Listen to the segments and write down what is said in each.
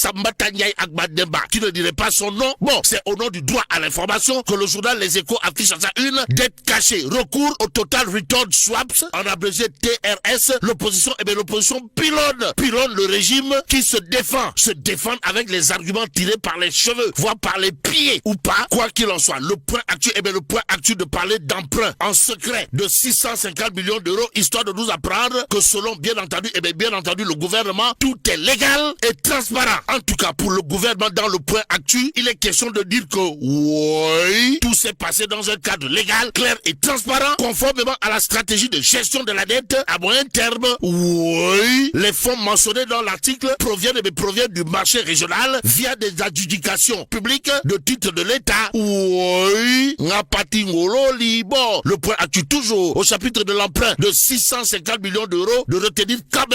Sambata Ndiaye Agbademba, qui ne dirait pas son nom. Bon, c'est au nom du droit à l'information que le journal Les Échos affiche à sa une dette cachée. Recours au Total Return Swaps, en abrégé TRS. L'opposition, l'opposition pilonne le régime qui se défend avec les arguments tirés par les cheveux, voire par les pieds ou pas, quoi qu'il en soit. Le point actuel de parler d'emprunt en secret de 650 millions d'euros, histoire de nous apprendre que selon bien entendu le gouvernement, tout est légal et transparent. En tout cas, pour le gouvernement, dans le point actuel, il est question de dire que oui, tout s'est passé dans un cadre légal, clair et transparent, conformément à la stratégie de gestion de la dette à moyen terme. Oui, les fonds mentionnés dans l'article proviennent du marché régional via des adjudications publiques de titres de l'État. Oui, bon, le point actuel toujours au chapitre de l'emprunt de 650 millions d'euros, de retenir quand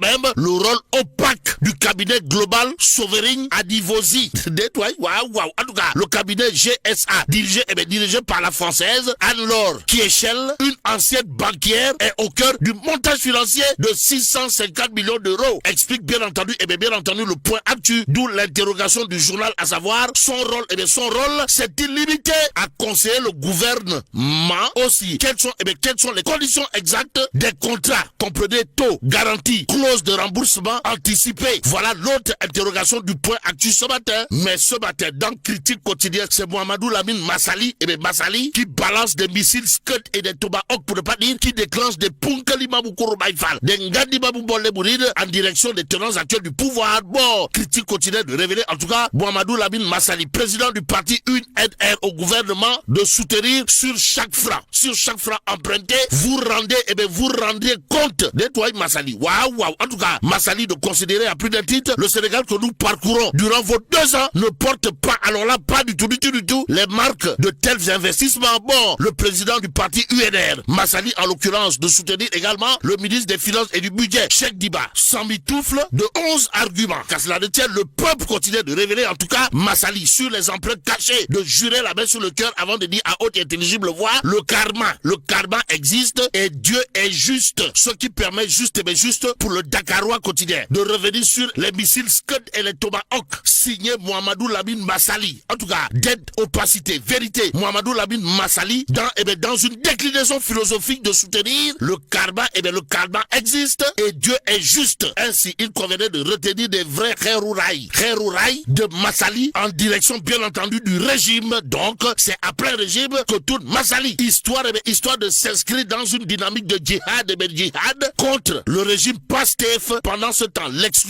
même le rôle opaque du cabinet Global Sovereign Adivosi. En tout cas, le cabinet GSA, dirigé par la française Anne-Laure Kiechel, une ancienne banquière, est au cœur du montage financier de 650 millions d'euros. Explique bien entendu le point actuel, d'où l'interrogation du journal, à savoir son rôle, c'est-il limité à conseiller le gouvernement aussi? Quelles sont les conditions exactes des contrats? Comprenez, taux, garantie, clause de remboursement anticipé. Voilà l'autre interrogation du point actuel ce matin. Mais ce matin, dans Critique quotidienne, c'est Mohamedou Lamine Massali, qui balance des missiles Scud et des Tomahawk, pour ne pas dire, qui déclenche des Punkali Mabukuru Baïfal, des Ngadi Baboubolle Bouride en direction des tenants actuels du pouvoir. Bon, Critique quotidienne de révéler en tout cas Mohamedou Lamine Massali, président du parti Une aide au gouvernement de soutenir sur chaque franc emprunté, vous rendez compte d'Etoile Massali. Waouh. En tout cas, Massali de considérer à plus d'un titre, le Sénégal que nous parcourons durant vos 2 ans ne porte pas, alors là, pas du tout, les marques de tels investissements. Bon, le président du parti UNR, Massali en l'occurrence, de soutenir également le ministre des Finances et du Budget, Cheikh Diba, sans mitoufle de 11 arguments. Car cela détient, le peuple continue de révéler en tout cas Massali sur les emprunts cachés, de jurer la main sur le cœur avant de dire à haute et intelligible voix, le karma existe et Dieu est juste. Ce qui permet juste pour le Dakarois quotidien de revenir sur les missiles Scud et les Tomahawk, signé Mohamedou Lamine Massali. En tout cas, dette, opacité, vérité, Mohamedou Lamine Massali dans une déclinaison philosophique de soutenir le karma, le karma existe et Dieu est juste. Ainsi, il convenait de retenir des vrais Kherourai de Massali en direction bien entendu du régime. Donc, c'est après le régime que tourne Massali. Histoire de s'inscrire dans une dynamique de djihad contre le régime Pastef. Pendant ce temps, l'exclusivité